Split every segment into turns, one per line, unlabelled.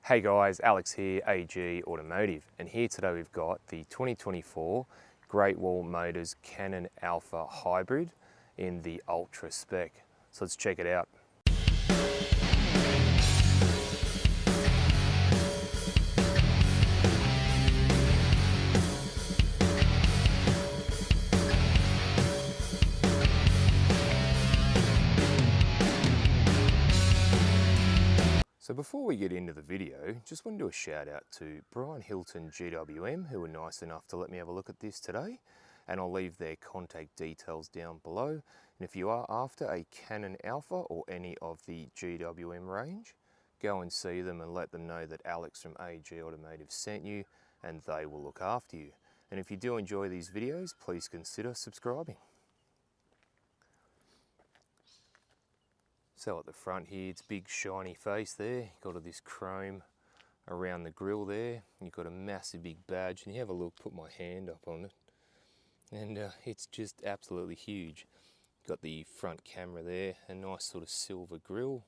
Hey guys, Alex here, AG Automotive, and here today we've got the 2024 Great Wall Motors Canon Alpha Hybrid in the Ultra spec. So let's check it out. So before we get into the video, just want to do a shout out to Brian Hilton GWM, who were nice enough to let me have a look at this today, and I'll leave their contact details down below. And if you are after a Canon Alpha or any of the GWM range, go and see them and let them know that Alex from AG Automotive sent you, and they will look after you. And if you do enjoy these videos, please consider subscribing. So at the front here, it's big shiny face there. You've got all this chrome around the grille there. You've got a massive big badge, and you have a look, put my hand up on it, and it's just absolutely huge. You've got the front camera there, a nice sort of silver grille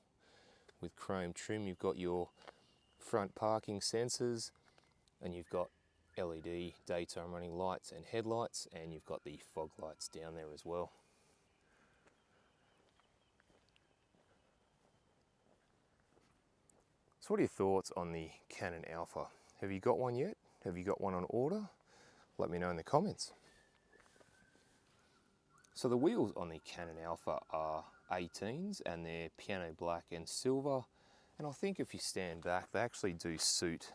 with chrome trim. You've got your front parking sensors, and you've got LED daytime running lights and headlights, and you've got the fog lights down there as well. So what are your thoughts on the Canon Alpha? Have you got one yet? Have you got one on order? Let me know in the comments. So the wheels on the Canon Alpha are 18s, and they're piano black and silver. And I think if you stand back, they actually do suit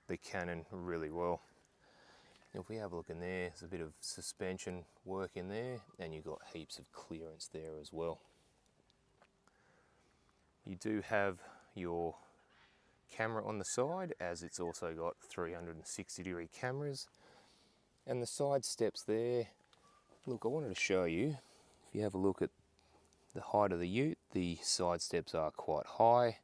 the Canon really well. If we have a look in there, there's a bit of suspension work in there, and you've got heaps of clearance there as well. You do have your camera on the side, as it's also got 360-degree cameras, and the side steps there. Look, I wanted to show you, if you have a look at the height of the ute, the side steps are quite high,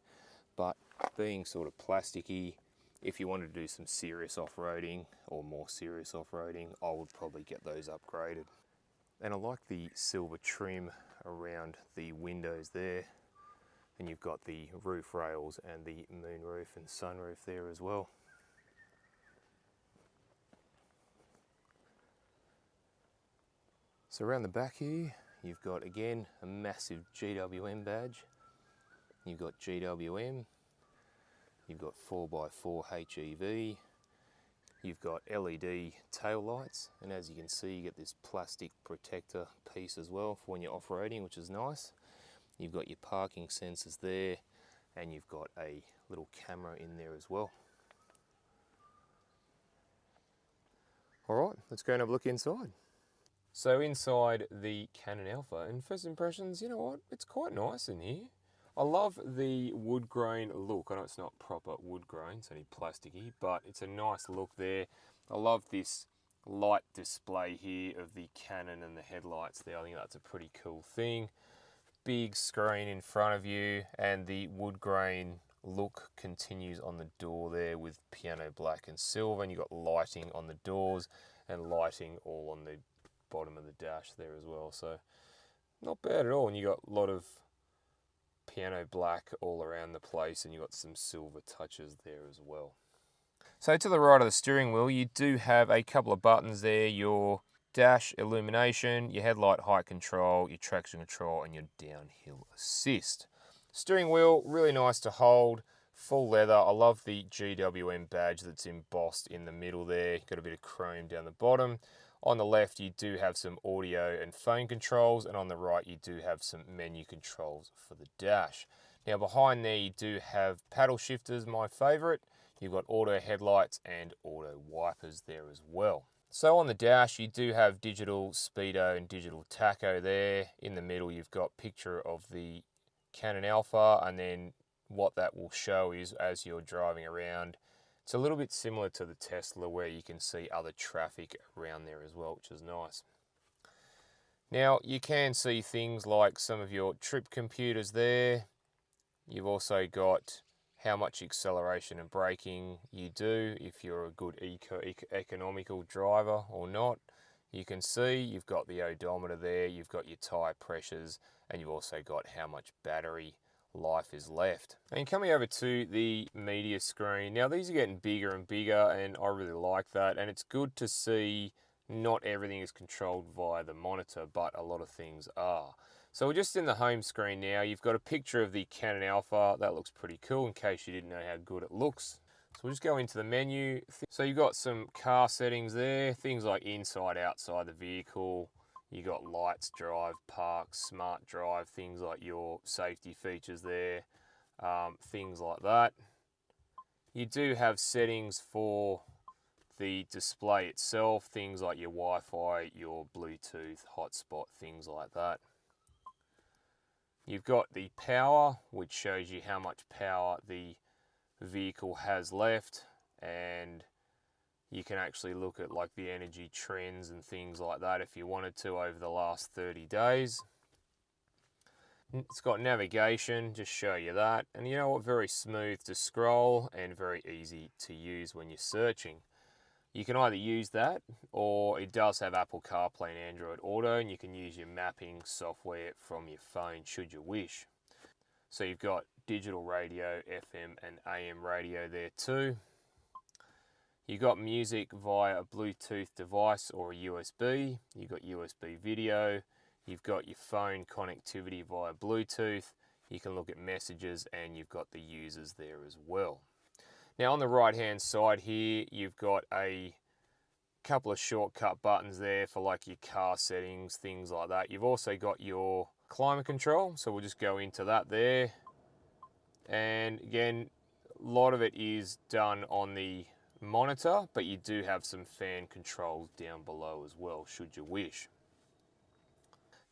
but being sort of plasticky, if you wanted to do some serious off-roading or more serious off-roading, I would probably get those upgraded. And I like the silver trim around the windows there. And you've got the roof rails and the moonroof and sunroof there as well. So around the back here, you've got again a massive GWM badge. You've got GWM, you've got 4x4 HEV, you've got LED tail lights, and as you can see, you get this plastic protector piece as well for when you're off-roading, which is nice. You've got your parking sensors there, and you've got a little camera in there as well. All right, let's go and have a look inside. So inside the Canon Alpha, and first impressions, you know what, it's quite nice in here. I love the wood grain look. I know it's not proper wood grain, it's only plasticky, but it's a nice look there. I love this light display here of the Canon and the headlights there. I think that's a pretty cool thing. Big screen in front of you, and the wood grain look continues on the door there with piano black and silver, and you've got lighting on the doors and lighting all on the bottom of the dash there as well. So not bad at all, and you got a lot of piano black all around the place, and you've got some silver touches there as well. So to the right of the steering wheel, you do have a couple of buttons there, your dash illumination, your headlight height control, your traction control, and your downhill assist. Steering wheel, really nice to hold, full leather. I love the GWM badge that's embossed in the middle there. Got a bit of chrome down the bottom. On the left, you do have some audio and phone controls, and on the right, you do have some menu controls for the dash. Now behind there, you do have paddle shifters, my favorite. You've got auto headlights and auto wipers there as well. So on the dash, you do have digital speedo and digital tacho there. In the middle, you've got picture of the Canon Alpha, and then what that will show is as you're driving around. It's a little bit similar to the Tesla, where you can see other traffic around there as well, which is nice. Now, you can see things like some of your trip computers there. You've also got how much acceleration and braking you do, if you're a good economical driver or not. You can see you've got the odometer there, you've got your tyre pressures, and you've also got how much battery life is left. And coming over to the media screen, now these are getting bigger and bigger, and I really like that, and it's good to see not everything is controlled via the monitor, but a lot of things are. So we're just in the home screen now. You've got a picture of the Canon Alpha. That looks pretty cool in case you didn't know how good it looks. So we'll just go into the menu. So you've got some car settings there, things like inside, outside the vehicle. You got lights, drive, park, smart drive, things like your safety features there, things like that. You do have settings for the display itself, things like your Wi-Fi, your Bluetooth, hotspot, things like that. You've got the power, which shows you how much power the vehicle has left, and you can actually look at like the energy trends and things like that if you wanted to over the last 30 days. It's got navigation, just show you that. And you know what, very smooth to scroll and very easy to use when you're searching. You can either use that, or it does have Apple CarPlay and Android Auto, and you can use your mapping software from your phone should you wish. So you've got digital radio, FM and AM radio there too. You've got music via a Bluetooth device or a USB. You've got USB video. You've got your phone connectivity via Bluetooth. You can look at messages, and you've got the users there as well. Now on the right hand side here, you've got a couple of shortcut buttons there for like your car settings, things like that. You've also got your climate control, so we'll just go into that there. And again, a lot of it is done on the monitor, but you do have some fan controls down below as well, should you wish.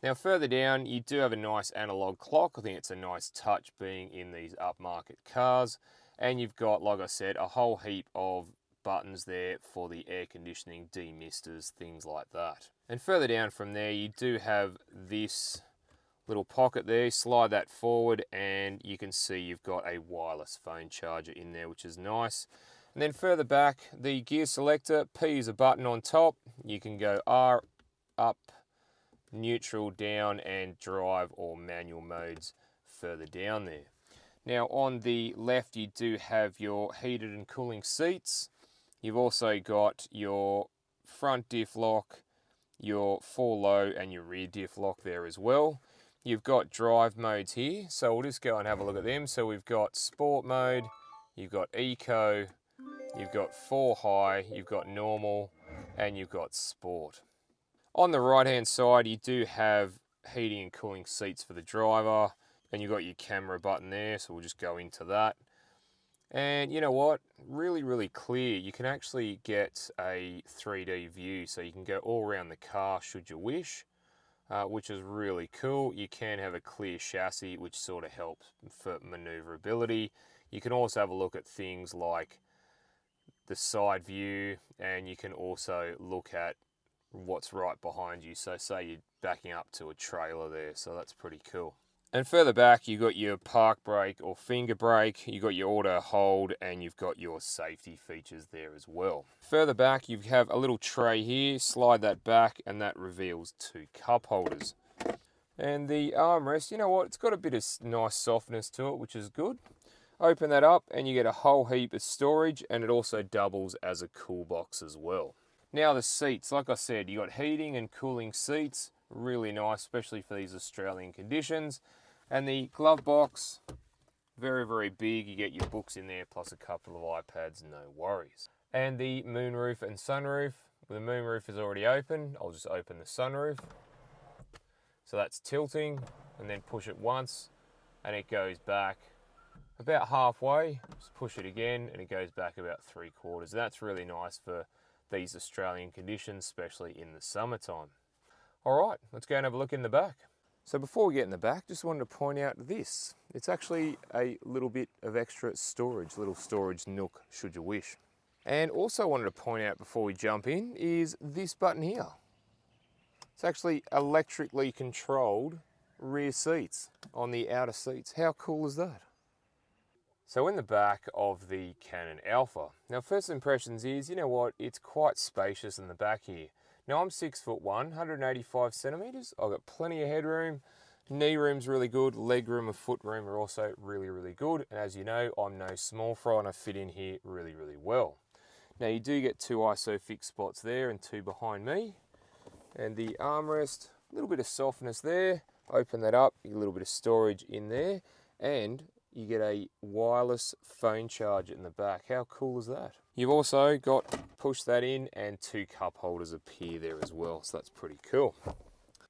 Now further down, you do have a nice analog clock. I think it's a nice touch being in these upmarket cars. And you've got, like I said, a whole heap of buttons there for the air conditioning, demisters, things like that. And further down from there, you do have this little pocket there. Slide that forward and you can see you've got a wireless phone charger in there, which is nice. And then further back, the gear selector, P is a button on top. You can go R, up, neutral, down, and drive or manual modes further down there. Now on the left, you do have your heated and cooling seats. You've also got your front diff lock, your 4-low and your rear diff lock there as well. You've got drive modes here, so we'll just go and have a look at them. So we've got sport mode, you've got eco, you've got 4 high, you've got normal, and you've got sport. On the right hand side, you do have heating and cooling seats for the driver. And you've got your camera button there, so we'll just go into that. And you know what? Really, really clear. You can actually get a 3D view, so you can go all around the car should you wish, which is really cool. You can have a clear chassis, which sort of helps for maneuverability. You can also have a look at things like the side view, and you can also look at what's right behind you. So say you're backing up to a trailer there, so that's pretty cool. And further back, you've got your park brake or finger brake, you've got your auto hold, and you've got your safety features there as well. Further back, you have a little tray here, slide that back, and that reveals 2 cup holders. And the armrest, you know what, it's got a bit of nice softness to it, which is good. Open that up, and you get a whole heap of storage, and it also doubles as a cool box as well. Now the seats, like I said, you got heating and cooling seats, really nice, especially for these Australian conditions. And the glove box, very, very big. You get your books in there, plus a couple of iPads, no worries. And the moonroof and sunroof. The moonroof is already open. I'll just open the sunroof. So that's tilting, and then push it once, and it goes back about halfway. Just push it again, and it goes back about 3/4. That's really nice for these Australian conditions, especially in the summertime. All right, let's go and have a look in the back. So before we get in the back, just wanted to point out this. It's actually a little bit of extra storage, little storage nook should you wish. And also wanted to point out before we jump in is this button here. It's actually electrically controlled rear seats on the outer seats. How cool is that? So in the back of the Canon Alpha. Now first impressions is, you know what, it's quite spacious in the back here. Now I'm 6'1", 185 centimeters. I've got plenty of headroom. Knee room's really good, leg room and foot room are also really good. And as you know, I'm no small fry and I fit in here really well. Now you do get 2 ISOFIX spots there and 2 behind me. And the armrest, a little bit of softness there. Open that up, you get a little bit of storage in there. And you get a wireless phone charger in the back. How cool is that? You've also got, push that in, and 2 cup holders appear there as well. So that's pretty cool.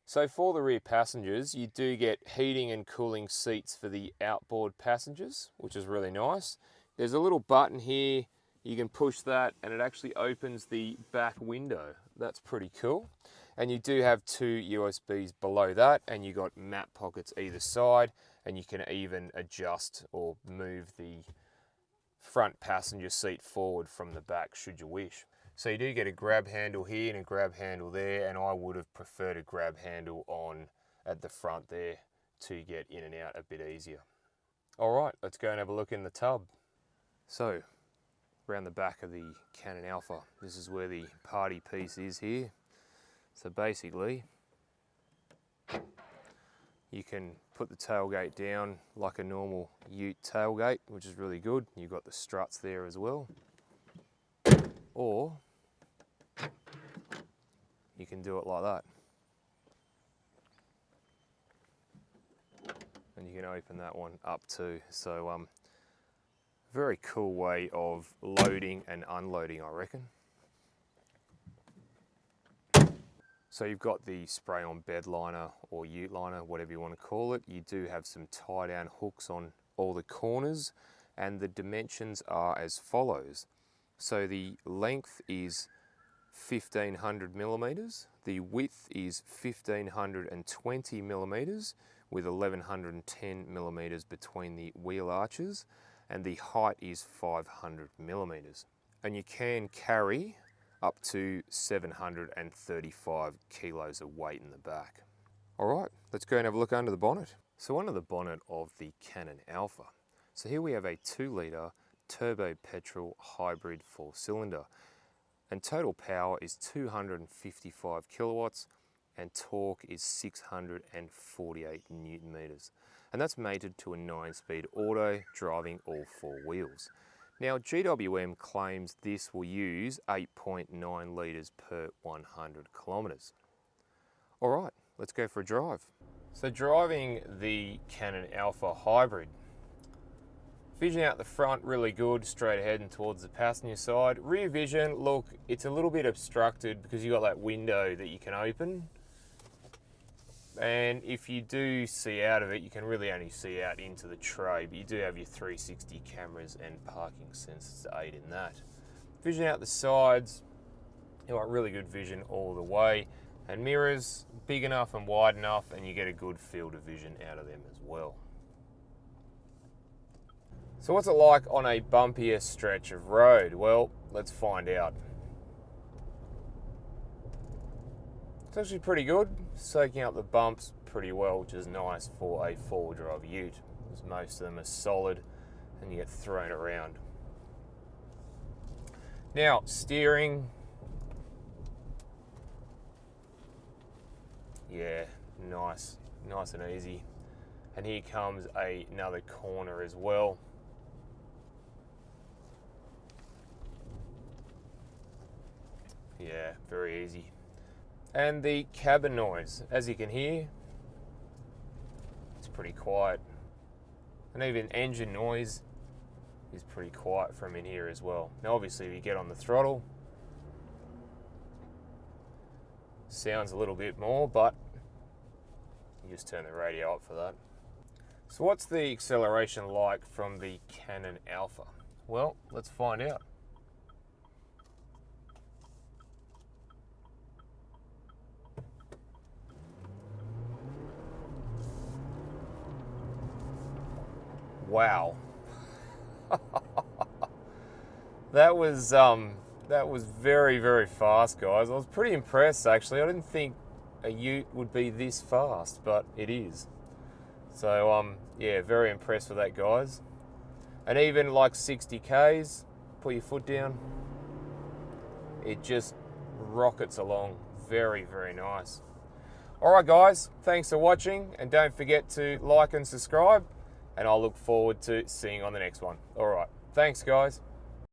So for the rear passengers, you do get heating and cooling seats for the outboard passengers, which is really nice. There's a little button here, you can push that and it actually opens the back window. That's pretty cool. And you do have 2 USBs below that, and you got map pockets either side, and you can even adjust or move the front passenger seat forward from the back should you wish. So you do get a grab handle here and a grab handle there, and I would have preferred a grab handle on at the front there to get in and out a bit easier. All right, let's go and have a look in the tub. So, around the back of the Canon Alpha, this is where the party piece is here. So basically, you can put the tailgate down like a normal ute tailgate, which is really good. You've got the struts there as well. Or you can do it like that. And you can open that one up too. So very cool way of loading and unloading, I reckon. So you've got the spray-on bed liner or ute liner, whatever you want to call it. You do have some tie-down hooks on all the corners, and the dimensions are as follows. So the length is 1500 millimeters, the width is 1520 millimeters with 1110 millimeters between the wheel arches, and the height is 500 millimeters. And you can carry up to 735 kilos of weight in the back. All right, let's go and have a look under the bonnet. So under the bonnet of the Canon Alpha, so here we have a 2-litre turbo petrol hybrid 4-cylinder, and total power is 255 kilowatts and torque is 648 newton meters. And that's mated to a 9-speed auto driving all 4 wheels. Now GWM claims this will use 8.9 litres per 100 kilometres. All right, let's go for a drive. So driving the Canon Alpha Hybrid. Vision out the front, really good, straight ahead and towards the passenger side. Rear vision, look, it's a little bit obstructed because you've got that window that you can open. And if you do see out of it, you can really only see out into the tray, but you do have your 360 cameras and parking sensors to aid in that. Vision out the sides, you've got really good vision all the way, and mirrors big enough and wide enough, and you get a good field of vision out of them as well. So what's it like on a bumpier stretch of road? Well, let's find out. It's actually pretty good, soaking up the bumps pretty well, which is nice for a 4-wheel drive ute, because most of them are solid and you get thrown around. Now, steering. Yeah, nice and easy. And here comes another corner as well. Yeah, very easy. And the cabin noise, as you can hear, it's pretty quiet. And even engine noise is pretty quiet from in here as well. Now obviously if you get on the throttle, sounds a little bit more, but you just turn the radio up for that. So what's the acceleration like from the Canon Alpha? Well, let's find out. Wow. That was very fast, guys. I was pretty impressed actually. I didn't think a ute would be this fast, but it is. So yeah, very impressed with that, guys. And even like 60 Ks, put your foot down, it just rockets along. Very nice. Alright guys, thanks for watching, and don't forget to like and subscribe, and I'll look forward to seeing you on the next one. Alright, thanks guys.